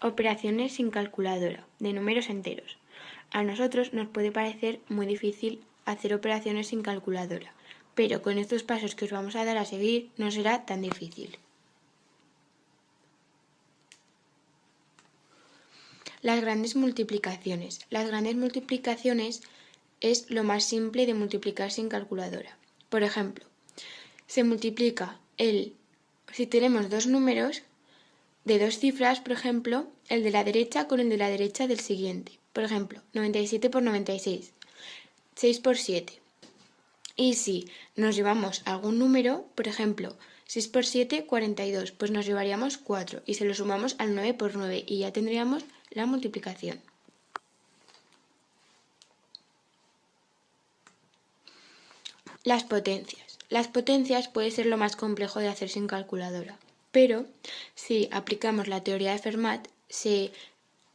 Operaciones sin calculadora, de números enteros. A nosotros nos puede parecer muy difícil hacer operaciones sin calculadora, pero con estos pasos que os vamos a dar a seguir no será tan difícil. Las grandes multiplicaciones. Las grandes multiplicaciones es lo más simple de multiplicar sin calculadora. Por ejemplo, se multiplica si tenemos dos números de dos cifras, por ejemplo, el de la derecha con el de la derecha del siguiente. Por ejemplo, 97 por 96, 6 por 7. Y si nos llevamos algún número, por ejemplo, 6 por 7, 42, pues nos llevaríamos 4 y se lo sumamos al 9 por 9 y ya tendríamos la multiplicación. Las potencias. Las potencias puede ser lo más complejo de hacer sin calculadora, pero si aplicamos la teoría de Fermat se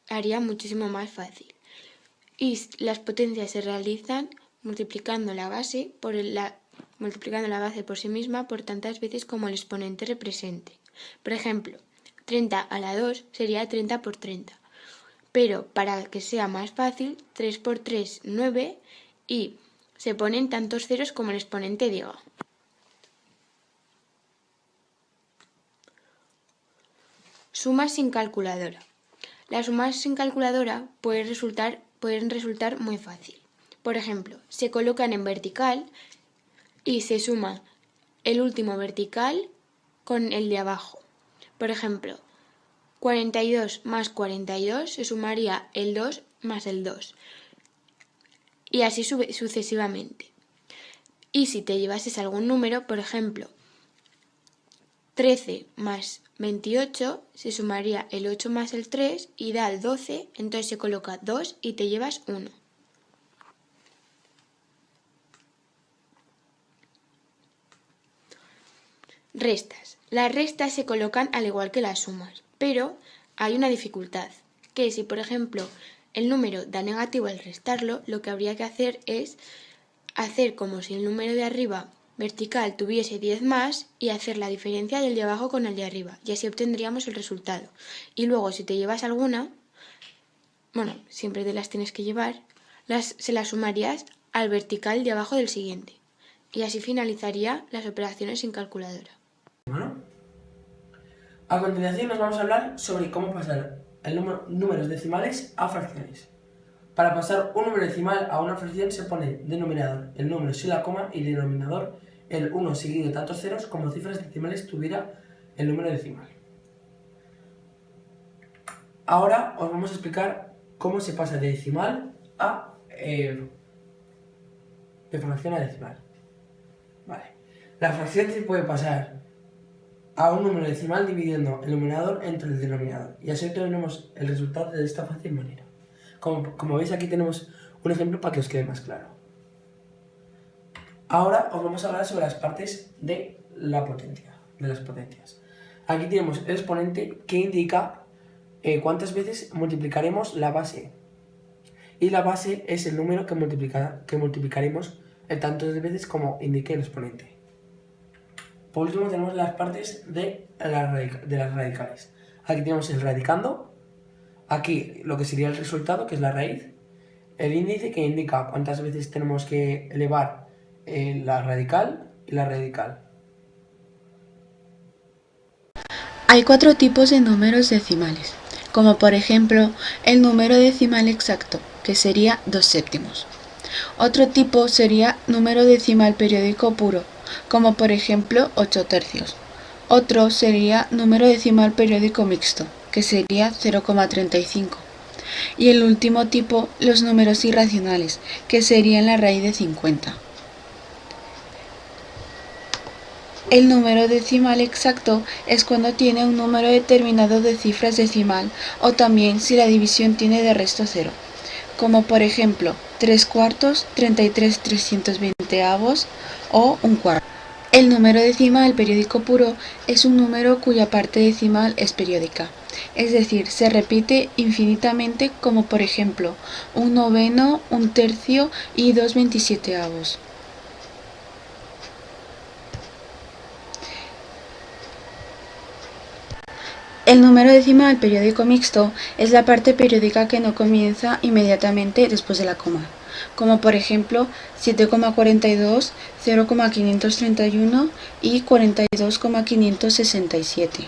haría muchísimo más fácil. Y las potencias se realizan multiplicando la base por sí misma por tantas veces como el exponente represente. Por ejemplo, 30 a la 2 sería 30 por 30. Pero para que sea más fácil, 3 por 3, 9 y se ponen tantos ceros como el exponente diga. Sumas sin calculadora. Las sumas sin calculadora pueden resultar muy fácil. Por ejemplo, se colocan en vertical y se suma el último vertical con el de abajo. Por ejemplo, 42 más 42 se sumaría el 2 más el 2. Y así sucesivamente. Y si te llevases algún número, por ejemplo, 13 más 28 se sumaría el 8 más el 3 y da el 12, entonces se coloca 2 y te llevas 1. Restas. Las restas se colocan al igual que las sumas, pero hay una dificultad, que si por ejemplo el número da negativo al restarlo, lo que habría que hacer es hacer como si el número de arriba vertical tuviese 10 más y hacer la diferencia del de abajo con el de arriba, y así obtendríamos el resultado. Y luego si te llevas alguna, siempre te las tienes que llevar, se las sumarías al vertical de abajo del siguiente, y así finalizaría las operaciones sin calculadora. A continuación nos vamos a hablar sobre cómo pasar números decimales a fracciones. Para pasar un número decimal a una fracción se pone denominador el número sin la coma y denominador el 1 seguido de tantos ceros como cifras decimales tuviera el número decimal. Ahora os vamos a explicar cómo se pasa de decimal a de fracción a decimal. Vale. La fracción se puede pasar a un número decimal dividiendo el numerador entre el denominador y así obtenemos el resultado de esta fácil manera. Como veis, aquí tenemos un ejemplo para que os quede más claro. Ahora os vamos a hablar sobre las partes de las potencias. Aquí tenemos el exponente que indica cuántas veces multiplicaremos la base. Y la base es el número que multiplicaremos tantas veces como indique el exponente. Por último tenemos las partes de las radicales. Aquí tenemos el radicando, aquí lo que sería el resultado, que es la raíz, el índice que indica cuántas veces tenemos que elevar la radical y la radical. Hay 4 tipos de números decimales, como por ejemplo el número decimal exacto, que sería 2/7. Otro tipo sería número decimal periódico puro, como por ejemplo 8/3. Otro sería número decimal periódico mixto, que sería 0,35. Y el último tipo, los números irracionales, que serían la raíz de 50. El número decimal exacto es cuando tiene un número determinado de cifras decimal o también si la división tiene de resto 0, como por ejemplo 3/4, 33/320 o 1/4. El número decimal periódico puro es un número cuya parte decimal es periódica, es decir, se repite infinitamente, como por ejemplo 1/9, 1/3 y 2/27. El número decimal periódico mixto es la parte periódica que no comienza inmediatamente después de la coma, como por ejemplo 7,42, 0,531 y 42,567.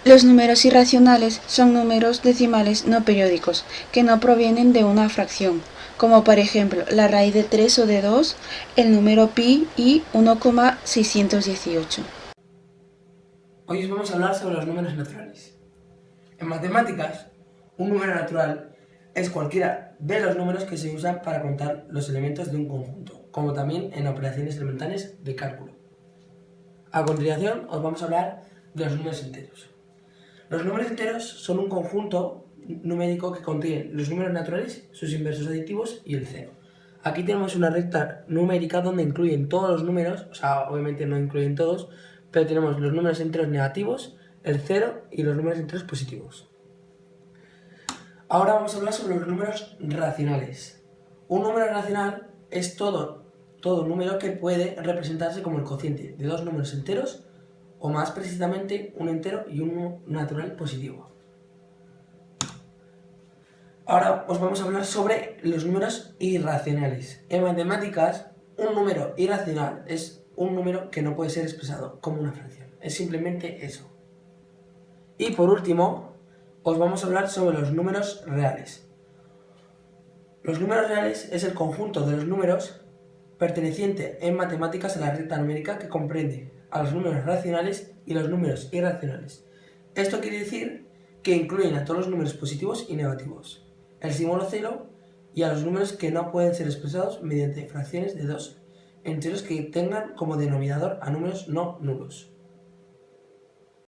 Los números irracionales son números decimales no periódicos que no provienen de una fracción, como por ejemplo la raíz de 3 o de 2, el número pi y 1,618. Hoy os vamos a hablar sobre los números naturales. En matemáticas, un número natural es cualquiera de los números que se usan para contar los elementos de un conjunto, como también en operaciones elementales de cálculo. A continuación, os vamos a hablar de los números enteros. Los números enteros son un conjunto numérico que contiene los números naturales, sus inversos aditivos y el cero. Aquí tenemos una recta numérica donde incluyen todos los números, o sea, obviamente no incluyen todos, pero tenemos los números enteros negativos, el cero y los números enteros positivos. Ahora vamos a hablar sobre los números racionales. Un número racional es todo número que puede representarse como el cociente de dos números enteros o más precisamente un entero y un natural positivo. Ahora os vamos a hablar sobre los números irracionales. En matemáticas, un número irracional es un número que no puede ser expresado como una fracción. Es simplemente eso. Y por último, os vamos a hablar sobre los números reales. Los números reales es el conjunto de los números perteneciente en matemáticas a la recta numérica que comprende a los números racionales y los números irracionales. Esto quiere decir que incluyen a todos los números positivos y negativos, el símbolo cero y a los números que no pueden ser expresados mediante fracciones de dos enteros que tengan como denominador a números no nulos.